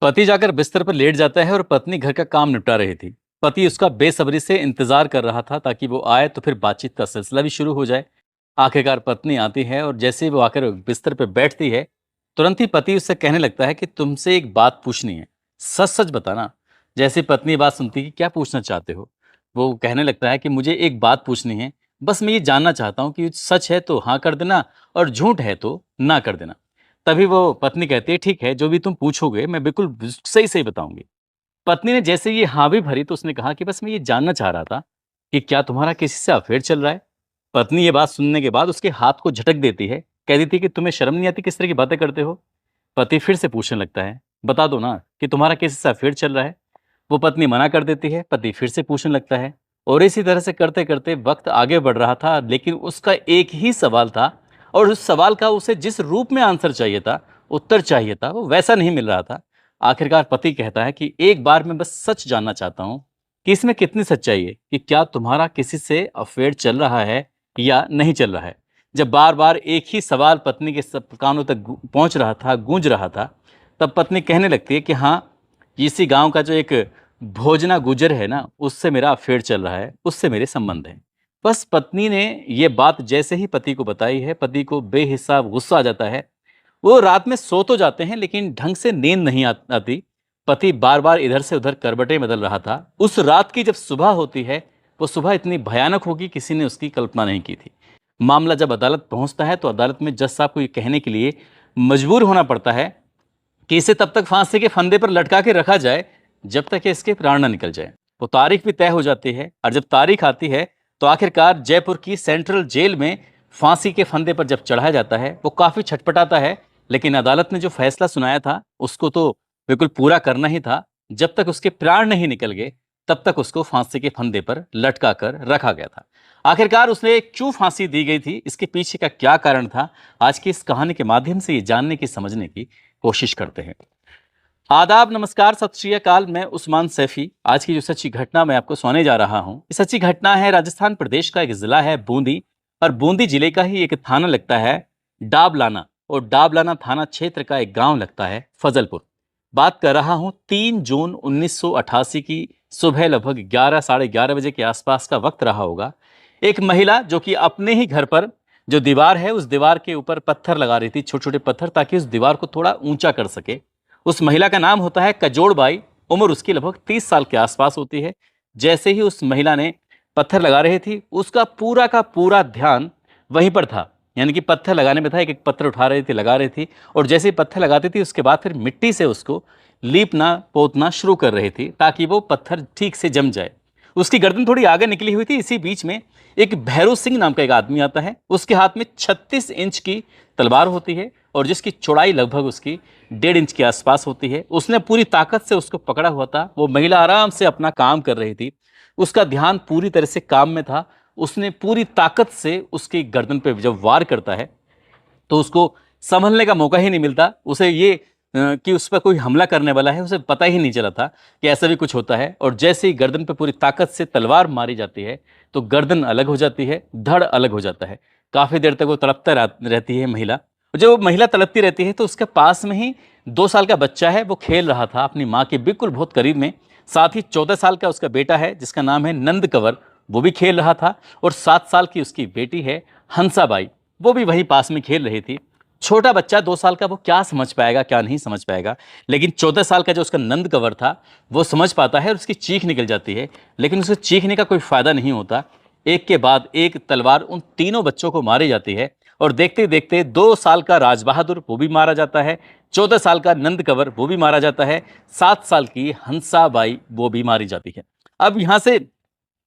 पति जाकर बिस्तर पर लेट जाता है और पत्नी घर का काम निपटा रही थी। पति उसका बेसब्री से इंतजार कर रहा था ताकि वो आए तो फिर बातचीत का सिलसिला भी शुरू हो जाए। आखिरकार पत्नी आती है और जैसे ही वो आकर बिस्तर पर बैठती है, तुरंत ही पति उससे कहने लगता है कि तुमसे एक बात पूछनी है, सच सच बताना। जैसे ही पत्नी ये बात सुनती है कि क्या पूछना चाहते हो, वो कहने लगता है कि मुझे एक बात पूछनी है, बस मैं ये जानना चाहता हूँ कि सच है तो हाँ कर देना और झूठ है तो ना कर देना। तभी वो पत्नी कहती है, ठीक है, जो भी तुम पूछोगे मैं बिल्कुल सही सही बताऊंगी। पत्नी ने जैसे ये हाँ भी भरी तो उसने कहा कि बस मैं ये जानना चाह रहा था कि क्या तुम्हारा किसी से अफेयर चल रहा है। पत्नी ये बात सुनने के बाद उसके हाथ को झटक देती है, कह देती है कि तुम्हें शर्म नहीं आती, किस तरह की बातें करते हो। पति फिर से पूछने लगता है, बता दो ना कि तुम्हारा किसी से अफेयर चल रहा है। वो पत्नी मना कर देती है, पति फिर से पूछने लगता है। और इसी तरह से करते करते वक्त आगे बढ़ रहा था, लेकिन उसका एक ही सवाल था और उस सवाल का उसे जिस रूप में आंसर चाहिए था, उत्तर चाहिए था, वो वैसा नहीं मिल रहा था। आखिरकार पति कहता है कि एक बार मैं बस सच जानना चाहता हूँ कि इसमें कितनी सच्चाई है, कि क्या तुम्हारा किसी से अफेयर चल रहा है या नहीं चल रहा है। जब बार बार एक ही सवाल पत्नी के सब कानों तक पहुंच रहा था, गूंज रहा था, तब पत्नी कहने लगती है कि हाँ, इसी गांव का जो एक भोजना गुजर है ना, उससे मेरा अफेयर चल रहा है, उससे मेरे संबंध हैं। बस पत्नी ने ये बात जैसे ही पति को बताई है, पति को बेहिसाब गुस्सा आ जाता है। वो रात में सो तो जाते हैं लेकिन ढंग से नींद नहीं आती। पति बार बार इधर से उधर करवटें बदल रहा था। उस रात की जब सुबह होती है, वो सुबह इतनी भयानक होगी किसी ने उसकी कल्पना नहीं की थी। मामला जब अदालत पहुंचता है तो अदालत में जज साहब को ये कहने के लिए मजबूर होना पड़ता है कि इसे तब तक फांसी के फंदे पर लटका के रखा जाए जब तक कि इसके प्राण न निकल जाए। वो तारीख भी तय हो जाती है और जब तारीख आती है तो आखिरकार जयपुर की सेंट्रल जेल में फांसी के फंदे पर जब चढ़ाया जाता है, वो काफी छटपटाता है। लेकिन अदालत ने जो फैसला सुनाया था उसको तो बिल्कुल पूरा करना ही था। जब तक उसके प्राण नहीं निकल गए तब तक उसको फांसी के फंदे पर लटका कर रखा गया था। आखिरकार उसने क्यों फांसी दी गई थी, इसके पीछे का क्या कारण था, आज की इस कहानी के माध्यम से ये जानने की समझने की कोशिश करते हैं। आदाब, नमस्कार, सत श्री अकाल। मैं उस्मान सैफी। आज की जो सच्ची घटना मैं आपको सुनाने जा रहा हूं, ये सच्ची घटना है राजस्थान प्रदेश का एक जिला है बूंदी, और बूंदी जिले का ही एक थाना लगता है डाबलाना, और डाबलाना थाना क्षेत्र का एक गांव लगता है फजलपुर। बात कर रहा हूं 3 जून 1988 की सुबह, लगभग 11 साढ़े 11 बजे के आसपास का वक्त रहा होगा। एक महिला जो कि अपने ही घर पर जो दीवार है उस दीवार के ऊपर पत्थर लगा रही थी, छोटे छोटे पत्थर, ताकि उस दीवार को थोड़ा ऊंचा कर सके। उस महिला का नाम होता है कजोड़ बाई। उम्र उसकी लगभग 30 साल के आसपास होती है। जैसे ही उस महिला ने पत्थर लगा रही थी, उसका पूरा का पूरा ध्यान वहीं पर था, यानी कि पत्थर लगाने में था। एक एक पत्थर उठा रही थी, लगा रही थी, और जैसे ही पत्थर लगाती थी उसके बाद फिर मिट्टी से उसको लीपना पोतना शुरू कर रही थी ताकि वो पत्थर ठीक से जम जाए। उसकी गर्दन थोड़ी आगे निकली हुई थी। इसी बीच में एक भैरू सिंह नाम का एक आदमी आता है। उसके हाथ में 36 इंच की तलवार होती है और जिसकी चौड़ाई लगभग उसकी 1.5 इंच के आसपास होती है। उसने पूरी ताकत से उसको पकड़ा हुआ था। वो महिला आराम से अपना काम कर रही थी, उसका ध्यान पूरी तरह से काम में था। उसने पूरी ताकत से उसकी गर्दन पे जब वार करता है तो उसको संभलने का मौका ही नहीं मिलता। उसे ये कि उस पर कोई हमला करने वाला है, उसे पता ही नहीं चला था कि ऐसा भी कुछ होता है। और जैसे ही गर्दन पे पूरी ताकत से तलवार मारी जाती है तो गर्दन अलग हो जाती है, धड़ अलग हो जाता है। काफी देर तक वो तड़पता रहती है महिला। जब वो महिला तड़पती रहती है तो उसके पास में ही 2 साल का बच्चा है, वो खेल रहा था अपनी माँ के बिल्कुल बहुत करीब में। साथ ही 14 साल का उसका बेटा है जिसका नाम है नंद कंवर, वो भी खेल रहा था। और 7 साल की उसकी बेटी है हंसाबाई, वो भी वहीं पास में खेल रही थी। छोटा बच्चा 2 साल का, वो क्या समझ पाएगा क्या नहीं समझ पाएगा, लेकिन 14 साल का जो उसका नंद कंवर था वो समझ पाता है और उसकी चीख निकल जाती है। लेकिन उसके चीखने का कोई फायदा नहीं होता। एक के बाद एक तलवार उन तीनों बच्चों को मारी जाती है और देखते देखते 2 साल का राज बहादुर वो भी मारा जाता है, 14 साल का नंद कंवर वो भी मारा जाता है, 7 साल की हंसाबाई वो भी मारी जाती है। अब यहाँ से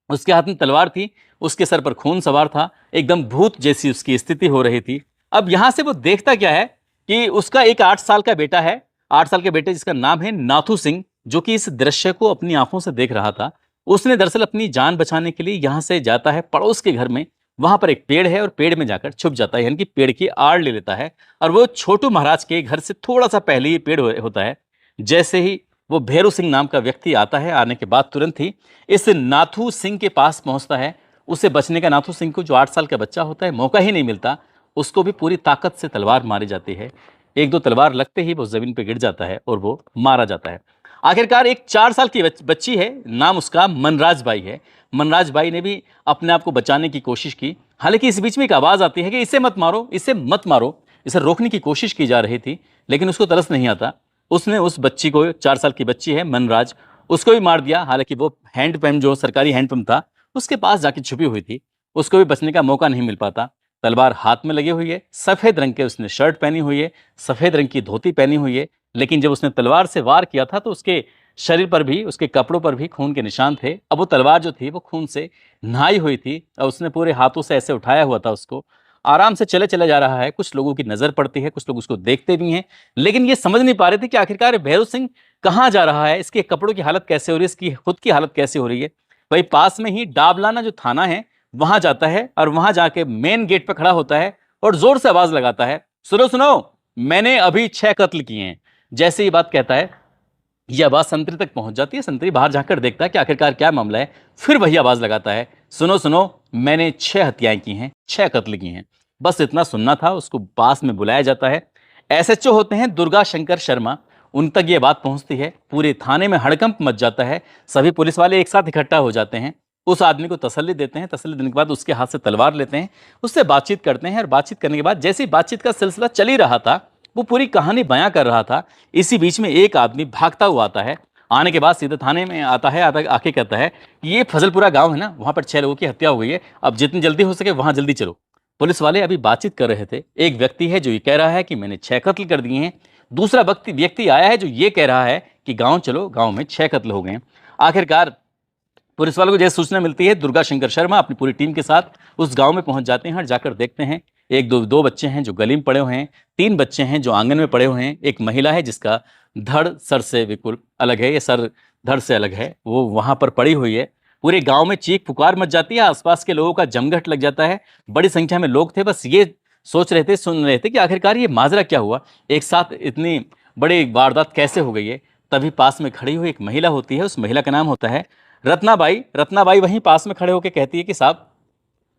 उसके हाथ में तलवार थी, उसके सर पर खून सवार था, एकदम भूत जैसी उसकी स्थिति हो रही थी। अब यहां से वो देखता क्या है कि उसका एक 8 साल का बेटा है, 8 साल के बेटे जिसका नाम है नाथू सिंह, जो कि इस दृश्य को अपनी आंखों से देख रहा था। उसने दरअसल अपनी जान बचाने के लिए यहां से जाता है पड़ोस के घर में। वहां पर एक पेड़ है और पेड़ में जाकर छुप जाता है, यानी कि पेड़ की आड़ ले लेता है। और वो छोटू महाराज के घर से थोड़ा सा पहले ये पेड़ होता है। जैसे ही वो भैरू सिंह नाम का व्यक्ति आता है, आने के बाद तुरंत ही इस नाथू सिंह के पास पहुंचता है। उसे बचने का, नाथू सिंह को जो 8 साल का बच्चा होता है, मौका ही नहीं मिलता। उसको भी पूरी ताकत से तलवार मारी जाती है। एक दो तलवार लगते ही वो जमीन पे गिर जाता है और वो मारा जाता है। आखिरकार एक 4 साल की बच्ची है, नाम उसका मनराज बाई है। मनराज बाई ने भी अपने आप को बचाने की कोशिश की। हालांकि इस बीच में एक आवाज आती है कि इसे मत मारो, इसे मत मारो। इसे रोकने की कोशिश की जा रही थी, लेकिन उसको तरस नहीं आता। उसने उस बच्ची को, 4 साल की बच्ची है मनराज, उसको भी मार दिया। हालांकि वो हैंडपंप, जो सरकारी हैंडपंप था, उसके पास जाके छुपी हुई थी, उसको भी बचने का मौका नहीं मिल पाता। तलवार हाथ में लगी हुई है, सफेद रंग के उसने शर्ट पहनी हुई है, सफेद रंग की धोती पहनी हुई है। लेकिन जब उसने तलवार से वार किया था तो उसके शरीर पर भी, उसके कपड़ों पर भी खून के निशान थे। अब वो तलवार जो थी वो खून से नहाई हुई थी और उसने पूरे हाथों से ऐसे उठाया हुआ था उसको। आराम से चले चले जा रहा है। कुछ लोगों की नजर पड़ती है, कुछ लोग उसको देखते भी हैं, लेकिन ये समझ नहीं पा रहे थे कि आखिरकार भैरव सिंह कहाँ जा रहा है, इसके कपड़ों की हालत कैसे हो रही है, इसकी खुद की हालत कैसे हो रही है। वही पास में ही डाबलाना जो थाना है वहां जाता है और वहां जाके मेन गेट पर खड़ा होता है और जोर से आवाज लगाता है, सुनो सुनो, मैंने अभी 6 कत्ल किए हैं। जैसे ये बात कहता है, यह आवाज संतरी तक पहुंच जाती है। संतरी बाहर जाकर देखता है कि आखिरकार क्या मामला है। फिर वही आवाज लगाता है, सुनो सुनो, मैंने 6 हत्याएं की हैं, 6 कत्ल किए हैं। बस इतना सुनना था। उसको पास में बुलाया जाता है। एसएचओ होते हैं दुर्गा शंकर शर्मा, उन तक ये बात पहुंचती है। पूरे थाने में हड़कंप मच जाता है। सभी पुलिस वाले एक साथ इकट्ठा हो जाते हैं। उस आदमी को तसल्ली देते हैं। तसल्ली देने के बाद उसके हाथ से तलवार लेते हैं, उससे बातचीत करते हैं। और बातचीत करने के बाद जैसे ही बातचीत का सिलसिला चल ही रहा था, वो पूरी कहानी बयां कर रहा था, इसी बीच में एक आदमी भागता हुआ आता है। आने के बाद सीधे थाने में आता है। आके कहता है कि ये फजलपुरा गांव है ना, वहां पर 6 लोगों की हत्या हो गई है, अब जितनी जल्दी हो सके वहां जल्दी चलो। पुलिस वाले अभी बातचीत कर रहे थे। एक व्यक्ति है जो ये कह रहा है कि मैंने 6 कत्ल कर दिए हैं। दूसरा व्यक्ति आया है जो ये कह रहा है कि गांव चलो, गांव में 6 कत्ल हो गए हैं। आखिरकार पुलिस वालों को जैसे सूचना मिलती है, दुर्गा शंकर शर्मा अपनी पूरी टीम के साथ उस गांव में पहुंच जाते हैं और जाकर देखते हैं। एक दो बच्चे हैं जो गली में पड़े हुए हैं, 3 बच्चे हैं जो आंगन में पड़े हुए हैं, एक महिला है जिसका धड़ सर से बिल्कुल अलग है, ये सर धड़ से अलग है, वो वहां पर पड़ी हुई है। पूरे गांव में चीख पुकार मच जाती है। आसपास के लोगों का जमघट लग जाता है। बड़ी संख्या में लोग थे, बस ये सोच रहे थे, सुन रहे थे कि आखिरकार ये माजरा क्या हुआ, एक साथ इतनी बड़ी वारदात कैसे हो गई है। तभी पास में खड़ी हुई एक महिला होती है, उस महिला का नाम होता है रत्नाबाई। रत्नाबाई वहीं पास में खड़े होकर कहती है कि साहब,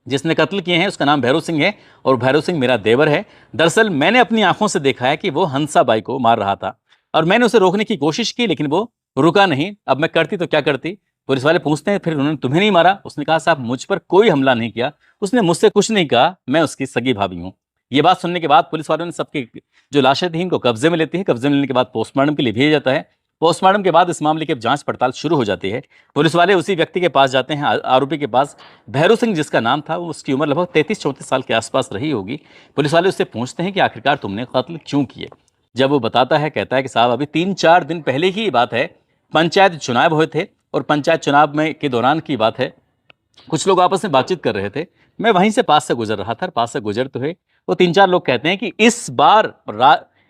जिसने कत्ल किए हैं उसका नाम भैरव सिंह है और भैरव सिंह मेरा देवर है। दरअसल मैंने अपनी आंखों से देखा है कि वो हंसाबाई को मार रहा था और मैंने उसे रोकने की कोशिश की, लेकिन वो रुका नहीं। अब मैं करती तो क्या करती। पुलिस वाले पूछते हैं, फिर उन्होंने तुम्हें नहीं मारा? उसने कहा, साहब मुझ पर कोई हमला नहीं किया, उसने मुझसे कुछ नहीं कहा, मैं उसकी सगी भाभी हूँ। ये बात सुनने के बाद पुलिस वालों ने सबकी जो लाशें थी इनको कब्जे में लेती है। कब्जे में लेने के बाद पोस्टमार्टम के लिए भेजा जाता है। पोस्टमार्टम के बाद इस मामले की जांच पड़ताल शुरू हो जाती है। पुलिस वाले उसी व्यक्ति के पास जाते हैं, आरोपी के पास, भैरव सिंह जिसका नाम था। वो उसकी उम्र लगभग 33-34 साल के आसपास रही होगी। पुलिस वाले उससे पूछते हैं कि आखिरकार तुमने कत्ल क्यों किए। जब वो बताता है, कहता है कि साहब अभी 3-4 दिन पहले की बात है, पंचायत चुनाव हुए थे और पंचायत चुनाव में के दौरान की बात है, कुछ लोग आपस में बातचीत कर रहे थे, मैं वहीं से पास से गुजर रहा था। पास से गुजरते हुए वो 3-4 लोग कहते हैं कि इस बार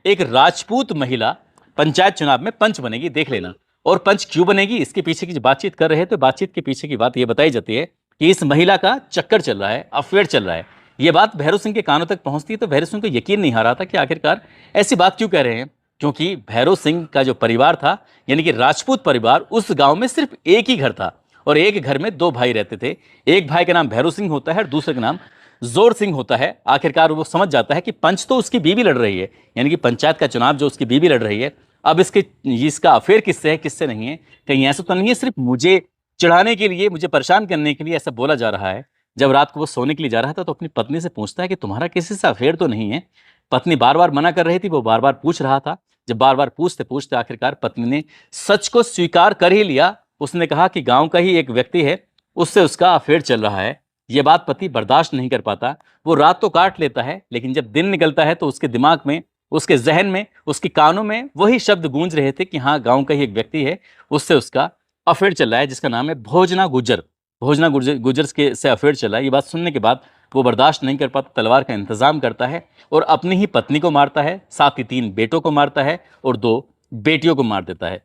एक राजपूत महिला पंचायत चुनाव में पंच बनेगी, देख लेना। और पंच क्यों बनेगी, इसके पीछे की जो बातचीत कर रहे थे, बातचीत के पीछे की बात यह बताई जाती है कि इस महिला का चक्कर चल रहा है, अफेयर चल रहा है। यह बात भैरव सिंह के कानों तक पहुंचती है तो भैरव सिंह को यकीन नहीं आ रहा था कि आखिरकार ऐसी बात क्यों कह रहे हैं। क्योंकि भैरव सिंह का जो परिवार था, यानी कि राजपूत परिवार, उस गांव में सिर्फ एक ही घर था और एक घर में 2 भाई रहते थे। एक भाई का नाम भैरव सिंह होता है और दूसरे का नाम जोर सिंह होता है। आखिरकार वो समझ जाता है कि पंच तो उसकी बीवी लड़ रही है, यानी कि पंचायत का चुनाव जो उसकी बीवी लड़ रही है, अब इसका अफेयर किससे है, किससे नहीं है। कहीं ऐसा तो नहीं है सिर्फ मुझे चिढ़ाने के लिए, मुझे परेशान करने के लिए ऐसा बोला जा रहा है। जब रात को वो सोने के लिए जा रहा था तो अपनी पत्नी से पूछता है कि तुम्हारा किसी से अफेयर तो नहीं है। पत्नी बार बार मना कर रही थी, वो बार बार पूछ रहा था। जब बार बार पूछते पूछते आखिरकार पत्नी ने सच को स्वीकार कर ही लिया। उसने कहा कि गांव का ही एक व्यक्ति है, उससे उसका अफेयर चल रहा है। यह बात पति बर्दाश्त नहीं कर पाता। वो रात तो काट लेता है, लेकिन जब दिन निकलता है तो उसके दिमाग में, उसके जहन में, उसके कानों में वही शब्द गूंज रहे थे कि हाँ, गांव का ही एक व्यक्ति है, उससे उसका अफेयर चल रहा है, जिसका नाम है भोजना गुज्जर। भोजना गुज्जर के से अफेयर चला। ये बात सुनने के बाद वो बर्दाश्त नहीं कर पाता, तलवार का इंतजाम करता है और अपनी ही पत्नी को मारता है, साथ ही 3 बेटों को मारता है और 2 बेटियों को मार देता है।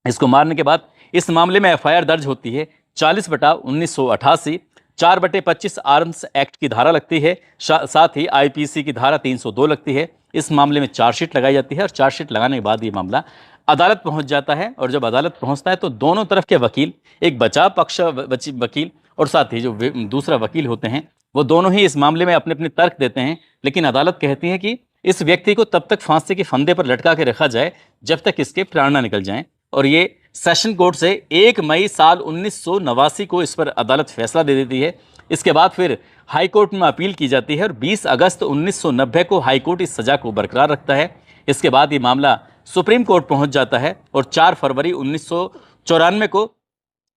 इसको मारने के बाद इस मामले में एफआईआर दर्ज होती है। 40/1988, 4/25 आर्म्स एक्ट की धारा लगती है, साथ ही आईपीसी की धारा 302 लगती है। इस मामले में चार्जशीट लगाई जाती है और चार्जशीट लगाने के बाद ये मामला अदालत पहुंच जाता है। और जब अदालत पहुंचता है तो दोनों तरफ के वकील, एक बचाव पक्ष वकील और साथ ही जो दूसरा वकील होते हैं, वो दोनों ही इस मामले में अपने अपने तर्क देते हैं। लेकिन अदालत कहती है कि इस व्यक्ति को तब तक फांसी के फंदे पर लटका के रखा जाए जब तक इसके प्राण न निकल जाएं। और ये सेशन कोर्ट से 1 मई साल 1989 को इस पर अदालत फैसला दे देती है। इसके बाद फिर हाई कोर्ट में अपील की जाती है और 20 अगस्त 1990 को हाई कोर्ट इस सजा को बरकरार रखता है। इसके बाद ये मामला सुप्रीम कोर्ट पहुंच जाता है और 4 फरवरी 1994 को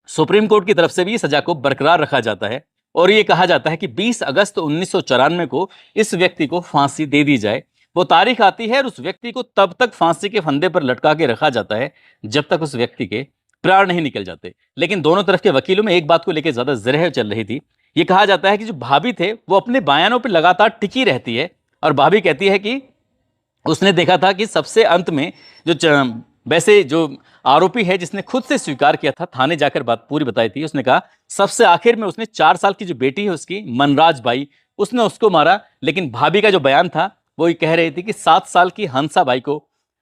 सुप्रीम कोर्ट की तरफ से भी सजा को बरकरार रखा जाता है और ये कहा जाता है कि 20 अगस्त 1994 को इस व्यक्ति को फांसी दे दी जाए। वो तारीख आती है और उस व्यक्ति को तब तक फांसी के फंदे पर लटका के रखा जाता है जब तक उस व्यक्ति के प्राण नहीं निकल जाते। लेकिन दोनों तरफ के वकीलों में एक बात को लेकर ज्यादा जिरह चल रही थी। ये कहा जाता है कि जो भाभी थे वो अपने बयानों पर लगातार टिकी रहती है और भाभी कहती है कि उसने देखा था कि सबसे अंत में वैसे जो आरोपी है जिसने खुद से स्वीकार किया था, थाने जाकर बात पूरी बताई थी, उसने कहा सबसे आखिर में उसने 4 साल की जो बेटी है उसकी मनराज बाई, उसने उसको मारा। लेकिन भाभी का जो बयान था वो ये कह रही थी कि 7 साल की हंसा बाई को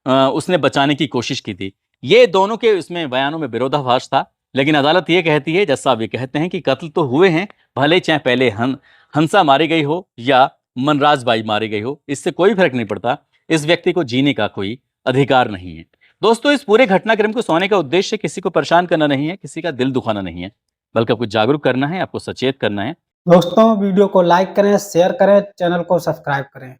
उसने बचाने की कोशिश की थी। ये दोनों के इसमें बयानों में विरोधाभास था। लेकिन अदालत ये कहती है, जैसा आप ये कहते हैं कि कत्ल तो हुए हैं, भले चाहे पहले हंसा मारी गई हो या मनराज बाई मारी गई हो, इससे कोई फर्क नहीं पड़ता। इस व्यक्ति को जीने का कोई अधिकार नहीं है। दोस्तों, इस पूरे घटनाक्रम को सुनाने का उद्देश्य किसी को परेशान करना नहीं है, किसी का दिल दुखाना नहीं है, बल्कि आपको जागरूक करना है, आपको सचेत करना है। दोस्तों, वीडियो को लाइक करें, शेयर करें, चैनल को सब्सक्राइब करें।